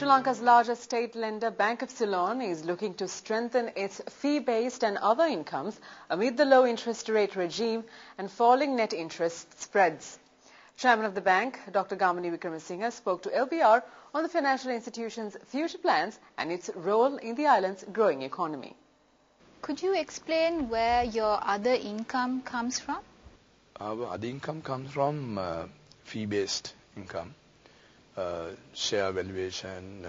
Sri Lanka's largest state lender, Bank of Ceylon, is looking to strengthen its fee-based and other incomes amid the low interest rate regime and falling net interest spreads. Chairman of the bank, Dr. Gamani Wickramasinghe, spoke to LBR on the financial institution's future plans and its role in the island's growing economy. Could you explain where your other income comes from? Our other income comes from fee-based income. Share valuation,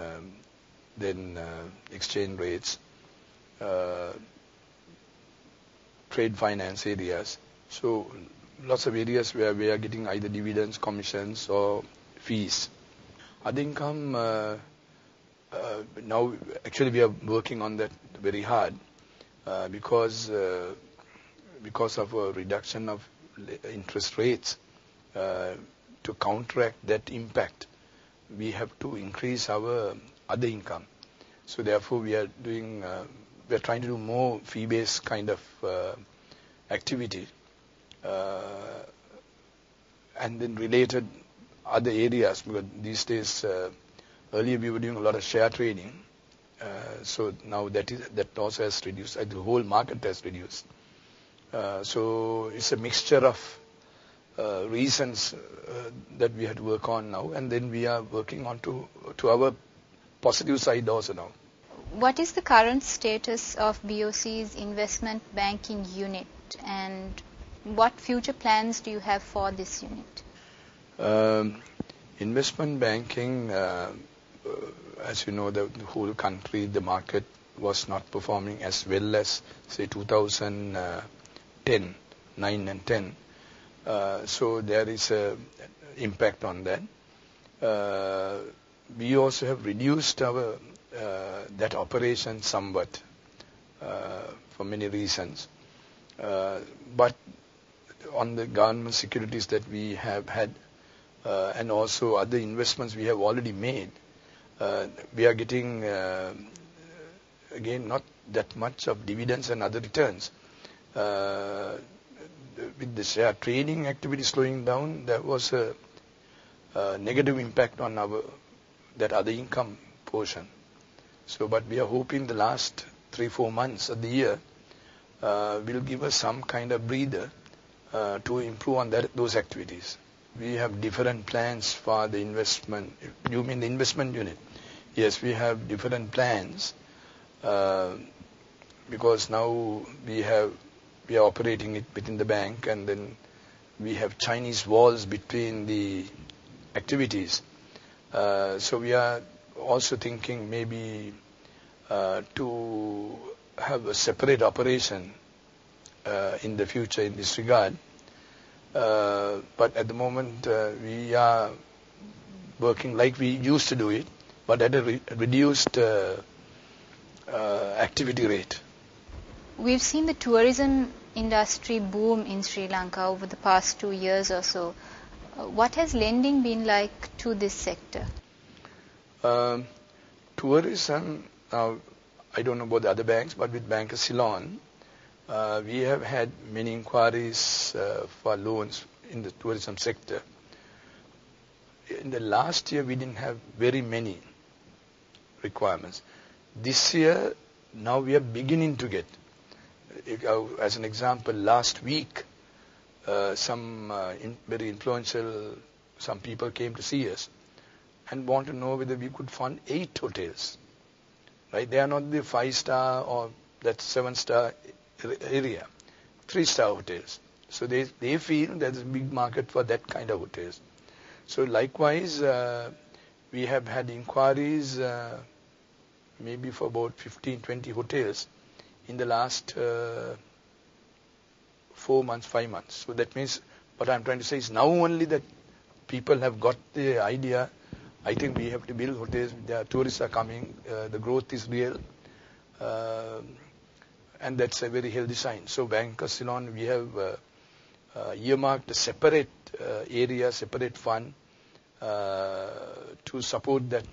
then exchange rates, trade finance areas. So lots of areas where we are getting either dividends, commissions or fees. Other income, now actually we are working on that very hard because of a reduction of interest rates. To counteract that impact, we have to increase our other income. So therefore we are trying to do more fee-based kind of activity, and then related other areas, because these days, earlier we were doing a lot of share trading, so now that also has reduced, the whole market has reduced. So it's a mixture of reasons that we had to work on now, and then we are working on to our positive side also now. What is the current status of BOC's investment banking unit, and what future plans do you have for this unit? Investment banking, as you know, the whole country, the market was not performing as well as, say, 2010, 9 and 10. So there is an impact on that. We also have reduced our that operation somewhat for many reasons. But on the government securities that we have had and also other investments we have already made, we are getting again not that much of dividends and other returns. With the share trading activity slowing down, there was a negative impact on that other income portion. So, but we are hoping the last 3-4 months of the year will give us some kind of breather to improve on those activities. We have different plans for the investment. You mean the investment unit? Yes, we have different plans because now we are operating it within the bank, and then we have Chinese walls between the activities. So we are also thinking maybe to have a separate operation in the future in this regard. But at the moment we are working like we used to do it, but at a reduced activity rate. We've seen the tourism industry boom in Sri Lanka over the past 2 years or so. What has lending been like to this sector? Tourism, now I don't know about the other banks, but with Bank of Ceylon, we have had many inquiries for loans in the tourism sector. In the last year, we didn't have very many requirements. This year, now we are beginning to get. As an example, last week, some very influential, some people came to see us and want to know whether we could fund 8 hotels. Right? They are not the 5-star or that 7-star area, 3-star hotels. So they feel there's a big market for that kind of hotels. So likewise, we have had inquiries maybe for about 15-20 hotels in the last 4 months, 5 months. So that means what I'm trying to say is now only that people have got the idea. I think we have to build hotels. The tourists are coming. The growth is real. And that's a very healthy sign. So Bank of Ceylon, we have earmarked a separate area, separate fund to support that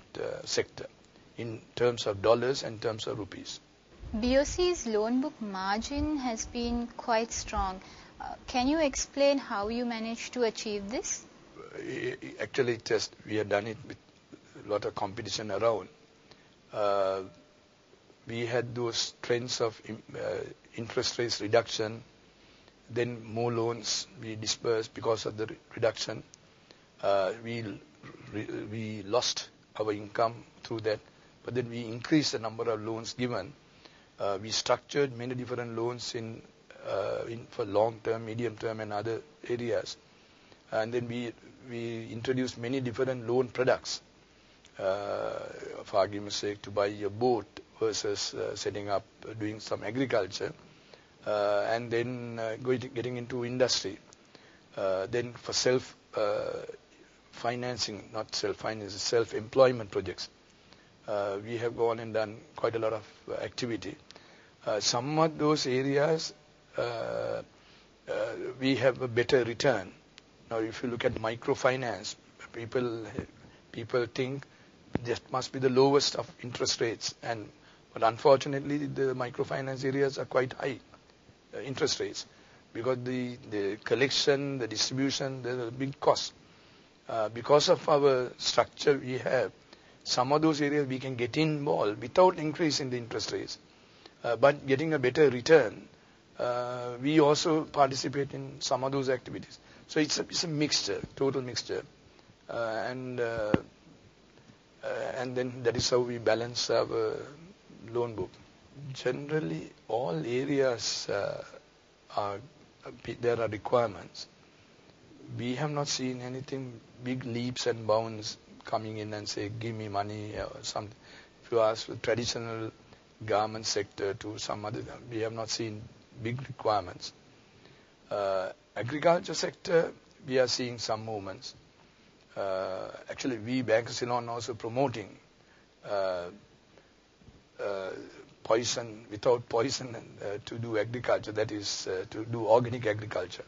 sector in terms of dollars and terms of rupees. BOC's loan book margin has been quite strong. Can you explain how you managed to achieve this? Actually, we have done it with lot of competition around. We had those trends of interest rates reduction, then more loans we dispersed because of the reduction. We lost our income through that, but then we increased the number of loans given. We structured many different loans for long-term, medium-term and other areas. And then we introduced many different loan products, for argument's sake, to buy a boat versus doing some agriculture, and then getting into industry. Then for self-financing, not self-finance, self-employment projects. We have gone and done quite a lot of activity. Some of those areas we have a better return. Now, if you look at microfinance, people think that must be the lowest of interest rates, but unfortunately the microfinance areas are quite high interest rates because the collection, the distribution, there's a big cost. Because of our structure we have, some of those areas we can get involved without increasing the interest rates, but getting a better return. We also participate in some of those activities. So it's a mixture, total mixture, and then that is how we balance our loan book. Generally, all areas there are requirements. We have not seen anything big leaps and bounds coming in and say, give me money or something. If you ask the traditional garment sector to some other, we have not seen big requirements. Agriculture sector, we are seeing some movements. Actually, we, Bank of Ceylon, also promoting without poison to do agriculture, that is to do organic agriculture.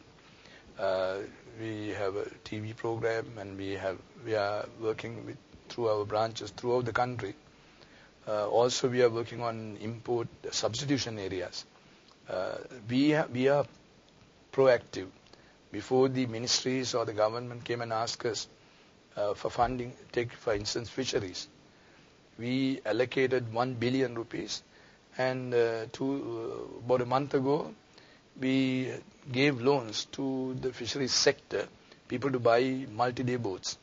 We have a TV program and we are working through our branches throughout the country. Also, we are working on import substitution areas. We are proactive. Before the ministries or the government came and asked us for funding, take for instance fisheries, we allocated 1 billion rupees, and about a month ago we gave loans to the fisheries sector, people to buy multi-day boats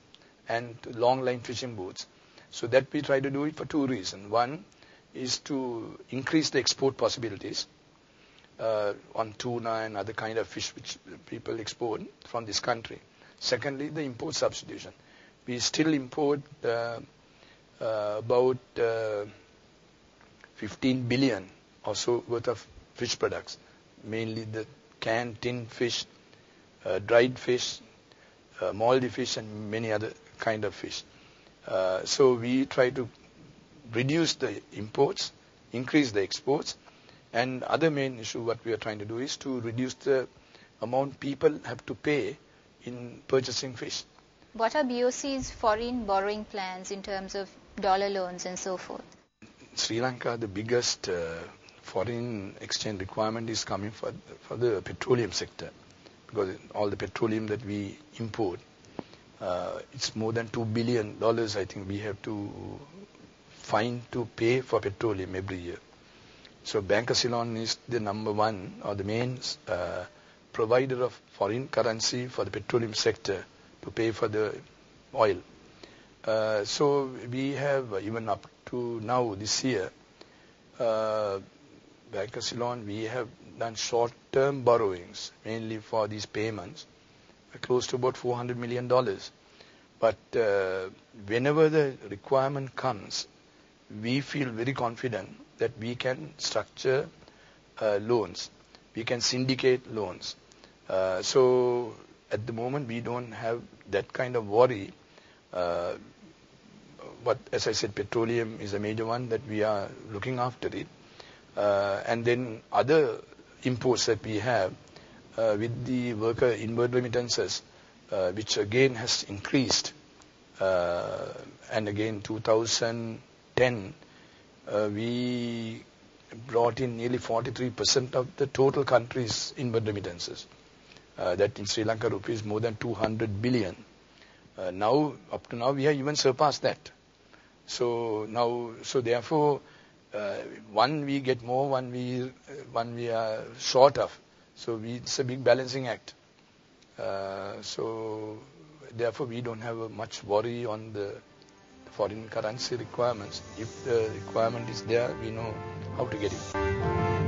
and long line fishing boats. So that we try to do it for two reasons. One is to increase the export possibilities on tuna and other kind of fish which people export from this country. Secondly, the import substitution. We still import about 15 billion or so worth of fish products, mainly the canned tin fish, dried fish, moldy fish and many other kind of fish. So we try to reduce the imports, increase the exports, and other main issue what we are trying to do is to reduce the amount people have to pay in purchasing fish. What are BOC's foreign borrowing plans in terms of dollar loans and so forth? Sri Lanka, the biggest foreign exchange requirement is coming for the petroleum sector, because all the petroleum that we import, it's more than $2 billion I think we have to find to pay for petroleum every year. So Bank of Ceylon is the number one or the main provider of foreign currency for the petroleum sector to pay for the oil. So we have, even up to now this year, Bank of Ceylon, we have done short-term borrowings, mainly for these payments, close to about $400 million. But whenever the requirement comes, we feel very confident that we can structure loans, we can syndicate loans. So at the moment we don't have that kind of worry. But as I said, petroleum is a major one that we are looking after it. And then other imports that we have with the worker inward remittances, which again has increased. And again 2010, we brought in nearly 43% of the total country's inward remittances. That in Sri Lanka rupees more than 200 billion. Now, up to now, we have even surpassed that. So therefore, one we get more, one we are short of. So it's a big balancing act. So therefore, we don't have much worry on the foreign currency requirements. If the requirement is there, we know how to get it.